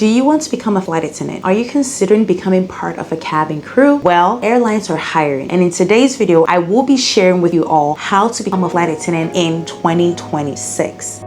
Do you want to become a flight attendant? Are you considering becoming part of a cabin crew? Well, airlines are hiring, and in today's video, I will be sharing with you all how to become a flight attendant in 2026.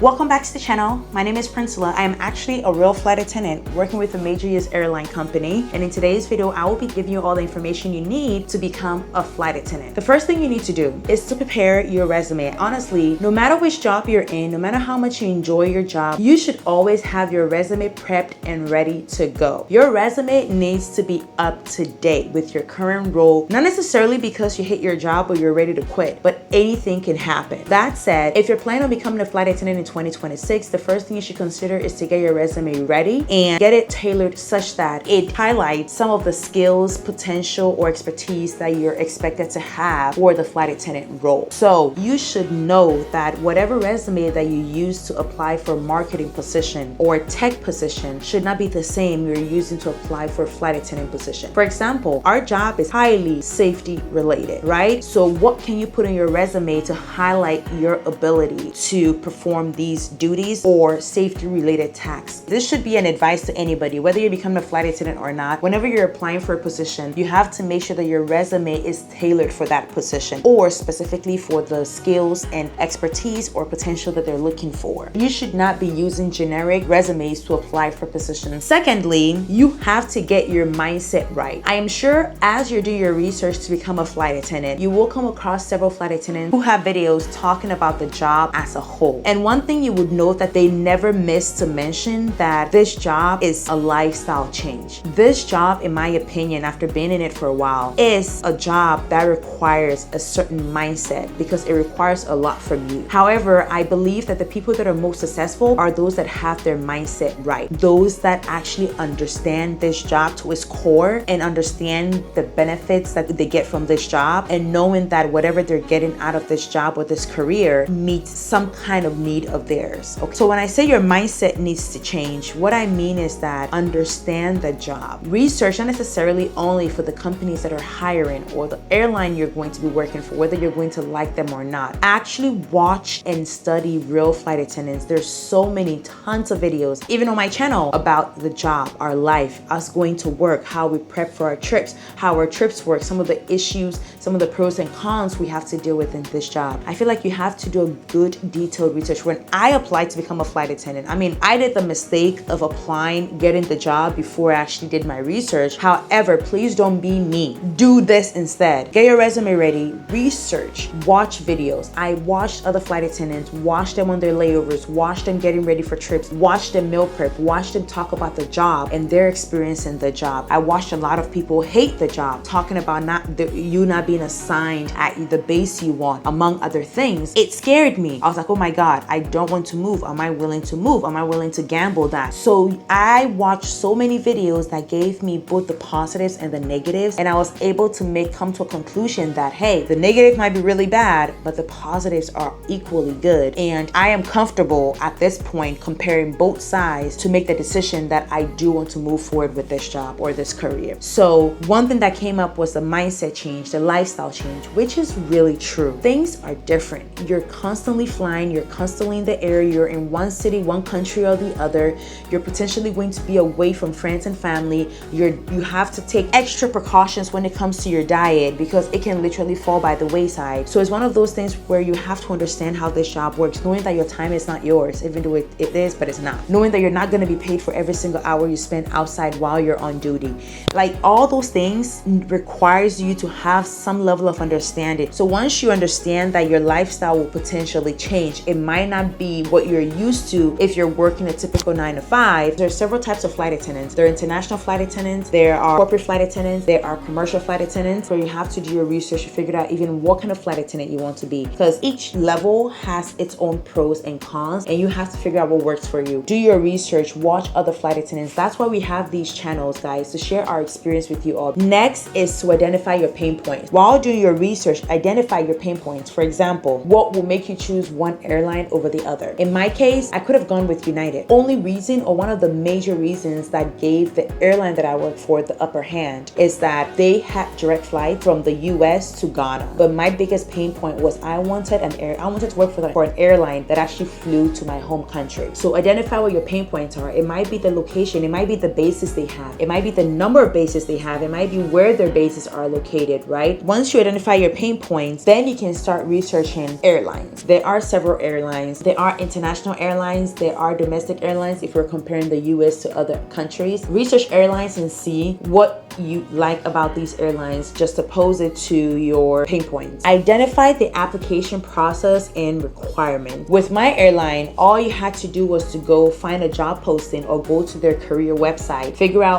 Welcome back to the channel. My name is Priscilla. I am actually a real flight attendant working with a major US airline company. And in today's video, I will be giving you all the information you need to become a flight attendant. The first thing you need to do is to prepare your resume. Honestly, no matter which job you're in, no matter how much you enjoy your job, you should always have your resume prepped and ready to go. Your resume needs to be up to date with your current role, not necessarily because you hate your job or you're ready to quit, but anything can happen. That said, if you're planning on becoming a flight attendant in 2026, the first thing you should consider is to get your resume ready and get it tailored such that it highlights some of the skills, potential, or expertise that you're expected to have for the flight attendant role. So you should know that whatever resume that you use to apply for marketing position or tech position should not be the same you're using to apply for a flight attendant position. For example, our job is highly safety related, right? So what can you put in your resume to highlight your ability to perform these duties or safety related tasks? This should be an advice to anybody, whether you're becoming a flight attendant or not. Whenever you're applying for a position, you have to make sure that your resume is tailored for that position or specifically for the skills and expertise or potential that they're looking for. You should not be using generic resumes to apply for positions. Secondly, you have to get your mindset right. I am sure as you're doing your research to become a flight attendant, you will come across several flight attendants who have videos talking about the job as a whole. And one thing you would note that they never miss to mention that this job is a lifestyle change. This job, in my opinion, after being in it for a while, is a job that requires a certain mindset because it requires a lot from you. However, I believe that the people that are most successful are those that have their mindset right. Those that actually understand this job to its core and understand the benefits that they get from this job and knowing that whatever they're getting out of this job or this career meets some kind of need of theirs. Okay. So when I say your mindset needs to change, what I mean is that understand the job. Research not necessarily only for the companies that are hiring or the airline you're going to be working for, whether you're going to like them or not. Actually watch and study real flight attendants. There's so many tons of videos, even on my channel, about the job, our life, us going to work, how we prep for our trips, how our trips work, some of the issues, some of the pros and cons we have to deal with in this job. I feel like you have to do a good detailed research. When I applied to become a flight attendant, I did the mistake of applying, getting the job before I actually did my research. However, please don't be me. Do this instead. Get your resume ready, research, watch videos. I watched other flight attendants, watched them on their layovers, watched them getting ready for trips, watched them meal prep, watched them talk about the job and their experience in the job. I watched a lot of people hate the job, talking about you not being assigned at the base you want, among other things. It scared me. I was like, oh my God, I don't want to move. Am I willing to move? Am I willing to gamble that? So I watched so many videos that gave me both the positives and the negatives, and I was able to come to a conclusion that, hey, the negative might be really bad, but the positives are equally good. And I am comfortable at this point comparing both sides to make the decision that I do want to move forward with this job or this career. So one thing that came up was the mindset change, the lifestyle change, which is really true. Things are different. You're constantly flying, you're constantly in the air, you're in one city, one country or the other. You're potentially going to be away from friends and family. You have to take extra precautions when it comes to your diet because it can literally fall by the wayside. So it's one of those things where you have to understand how this job works, knowing that your time is not yours, even though it is, but it's not. Knowing that you're not going to be paid for every single hour you spend outside while you're on duty. Like, all those things requires you to have some level of understanding. So once you understand that your lifestyle will potentially change, it might not be what you're used to if you're working a typical 9 to 5. There are several types of flight attendants. There are international flight attendants, there are corporate flight attendants, there are commercial flight attendants, where you have to do your research to figure out even what kind of flight attendant you want to be, because each level has its own pros and cons, and you have to figure out what works for you. Do your research, watch other flight attendants. That's why we have these channels, guys, to share our experience with you all. Next is to identify your pain points. While doing your research, identify your pain pain points. For example, what will make you choose one airline over the other? In my case, I could have gone with United. Only reason, or one of the major reasons that gave the airline that I work for the upper hand, is that they had direct flights from the US to Ghana. But my biggest pain point was I wanted to work for an airline that actually flew to my home country. So identify what your pain points are. It might be the location, it might be the bases they have, it might be the number of bases they have, it might be where their bases are located, right? Once you identify your pain points, then you can start researching airlines. There are several airlines. There are international airlines, there are domestic airlines if you're comparing the US to other countries. Research airlines and see what you like about these airlines, just oppose it to your pain points. Identify the application process and requirements. With my airline, all you had to do was to go find a job posting or go to their career website,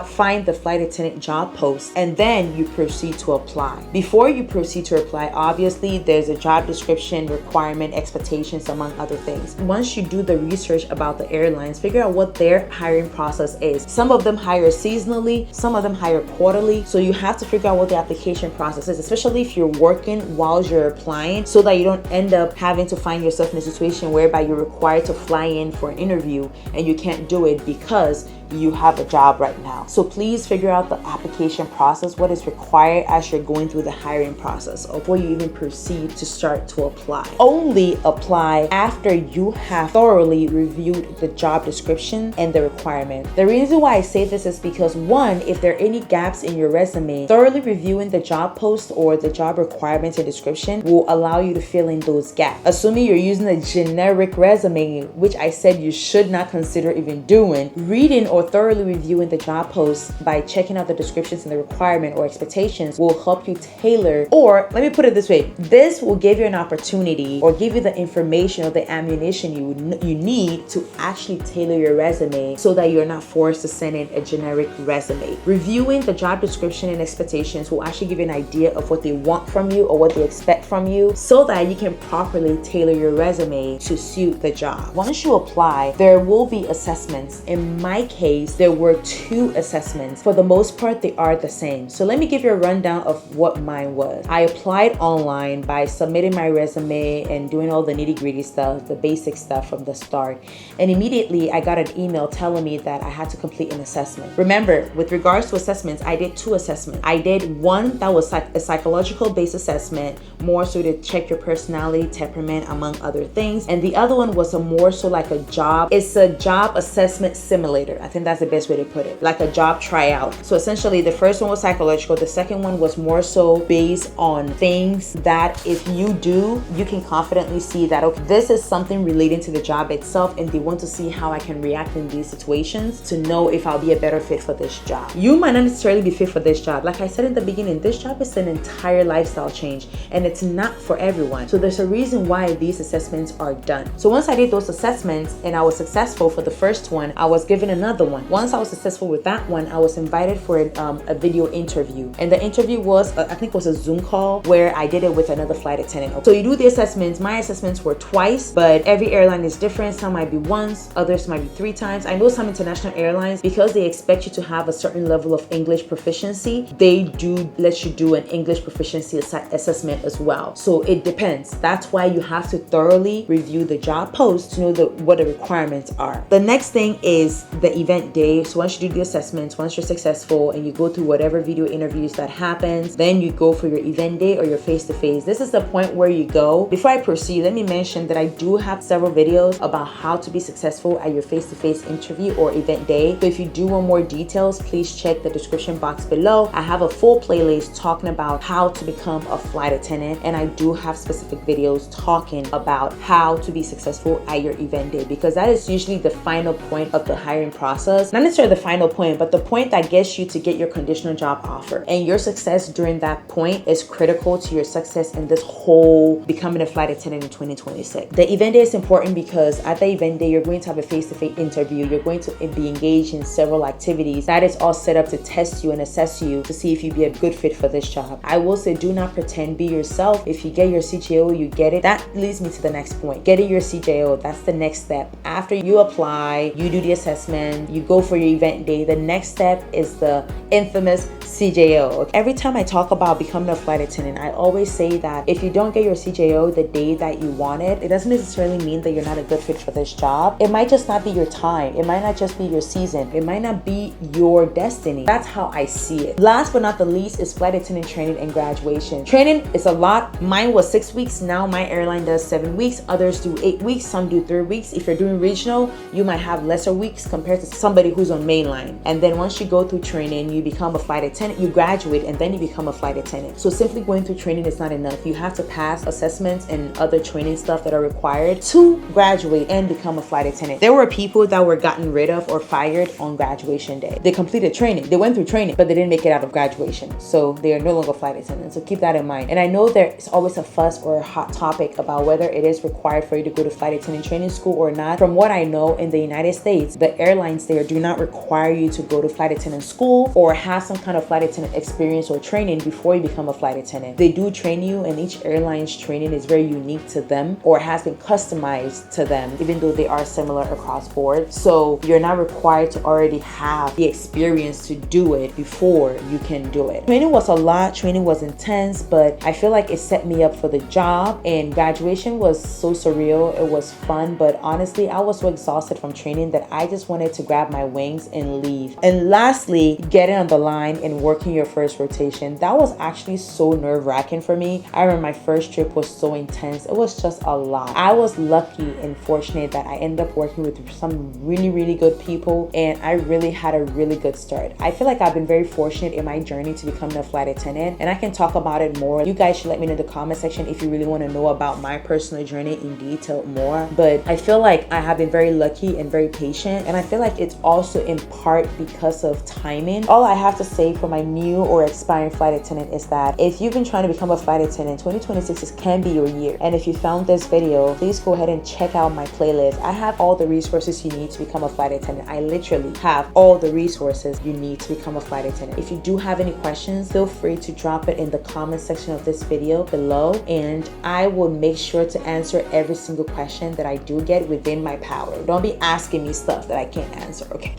find the flight attendant job post, and then you proceed to apply. Before you proceed to apply, obviously there's a job description, requirement, expectations, among other things. Once you do the research about the airlines, figure out what their hiring process is. Some of them hire seasonally, some of them hire quarterly, so you have to figure out what the application process is, especially if you're working while you're applying, so that you don't end up having to find yourself in a situation whereby you're required to fly in for an interview and you can't do it because you have a job right now. So please figure out the application process, what is required as you're going through the hiring process before you even proceed to start to apply. Only apply after you have thoroughly reviewed the job description and the requirement. The reason why I say this is because, one, if there are any gaps in your resume, thoroughly reviewing the job post or the job requirements and description will allow you to fill in those gaps. Assuming you're using a generic resume, which I said you should not consider even doing, reading or thoroughly reviewing the job post by checking out the descriptions and the requirement or expectations will help you tailor, or let me put it this way, this will give you an opportunity or give you the information or the ammunition you need to actually tailor your resume so that you're not forced to send in a generic resume. Reviewing the job description and expectations will actually give you an idea of what they want from you or what they expect from you so that you can properly tailor your resume to suit the job. Once you apply, there will be assessments. In my case, there were 2 assessments. For the most part, they are the same. So let me give you a rundown of what mine was. I applied online by submitting my resume and doing all the nitty-gritty stuff, the basic stuff from the start. And immediately I got an email telling me that I had to complete an assessment. Remember, with regards to assessments, I did 2 assessments. I did one that was a psychological based assessment, more so to check your personality, temperament, among other things. And the other one was more so like a job. It's a job assessment simulator. I think that's the best way to put it, like a job tryout. So essentially the first one was psychological, the second one was more so based on things that if you do, you can confidently see that, okay, this is something relating to the job itself, and they want to see how I can react in these situations to know if I'll be a better fit for this job. You might not necessarily be fit for this job. Like I said in the beginning, this job is an entire lifestyle change and it's not for everyone. So there's a reason why these assessments are done. So once I did those assessments and I was successful for the first one, I was given another one. Once I was successful with that one, I was invited for a video interview. And the interview was, I think it was a Zoom call where I did it with another flight attendant. So you do the assessments. My assessments were twice, but every airline is different. Some might be once, others might be 3 times. I know some international airlines, because they expect you to have a certain level of English proficiency, they do let you do an English proficiency assessment as well. So it depends. That's why you have to thoroughly review the job post to know what the requirements are. The next thing is the event day. So once you do the assessments, once you're successful and you go through whatever video interviews that happens, then you go for your event day or your face-to-face. This is the point where you go. Before I proceed, let me mention that I do have several videos about how to be successful at your face-to-face interview or event day. So if you do want more details, please check the description box below. I have a full playlist talking about how to become a flight attendant, and I do have specific videos talking about how to be successful at your event day, because that is usually the final point of the hiring process. Not necessarily the final point, but the point that gets you to get your conditional job offer. And your success during that point is critical to your success in this whole becoming a flight attendant in 2026. The event day is important because at the event day, you're going to have a face-to-face interview. You're going to be engaged in several activities. That is all set up to test you and assess you to see if you'd be a good fit for this job. I will say, do not pretend, be yourself. If you get your CJO, you get it. That leads me to the next point. Getting your CJO, that's the next step. After you apply, you do the assessment, you go for your event day. The next step is the infamous CJO. Every time I talk about becoming a flight attendant, I always say that if you don't get your CJO the day that you want it, it doesn't necessarily mean that you're not a good fit for this job. It might just not be your time. It might not just be your season. It might not be your destiny. That's how I see it. Last but not the least is flight attendant training and graduation. Training is a lot. Mine was 6 weeks. Now my airline does 7 weeks. Others do 8 weeks. Some do 3 weeks. If you're doing regional, you might have lesser weeks compared to somebody who's on mainline. And then once you go through training, you become a flight attendant, you graduate, and then you become a flight attendant. So simply going through training is not enough. You have to pass assessments and other training stuff that are required to graduate and become a flight attendant. There were people that were gotten rid of or fired on graduation day. They completed training. They went through training, but they didn't make it out of graduation. So they are no longer flight attendants. So keep that in mind. And I know there's always a fuss or a hot topic about whether it is required for you to go to flight attendant training school or not. From what I know, in the United States, the airlines there do not require you to go to flight attendant school or have some kind of flight attendant experience or training before you become a flight attendant. They do train you, and each airline's training is very unique to them or has been customized to them, even though they are similar across board. So you're not required to already have the experience to do it before you can do it. Training was a lot. Training was intense, but I feel like it set me up for the job, and graduation was so surreal. It was fun, but honestly, I was so exhausted from training that I just wanted to grab my wings and leave. And lastly, getting on the line and working your first rotation. That was actually so nerve-wracking for me. I remember my first trip was so intense. It was just a lot. I was lucky and fortunate that I ended up working with some really good people, and I really had a really good start. I feel like I've been very fortunate in my journey to becoming a flight attendant, and I can talk about it more. You guys should let me know in the comment section if you really want to know about my personal journey in detail more. But I feel like I have been very lucky and very patient, and I feel like it's also in part because of timing. All I have to say for my new or aspiring flight attendant is that if you've been trying to become a flight attendant, 2026 can be your year. And if you found this video, please go ahead and check out my playlist. I have all the resources you need to become a flight attendant. I literally have all the resources you need to become a flight attendant. If you do have any questions, feel free to drop it in the comment section of this video below, and I will make sure to answer every single question that I do get within my power. Don't be asking me stuff that I can't answer, okay?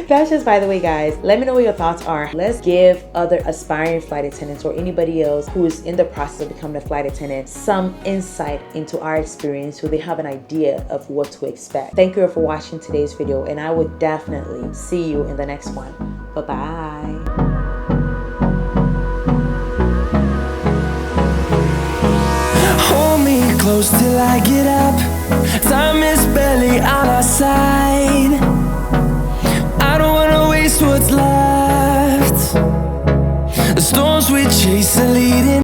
That's just by the way, guys. Let me know what your thoughts are. Let's give other aspiring flight attendants or anybody else who is in the process of becoming a flight attendant some insight into our experience so they have an idea of what to expect. Thank you for watching today's video, and I will definitely see you in the next one. Bye-bye. Hold me close till I get up. Time is barely on our side. I don't wanna waste what's left. The storms we chase are leading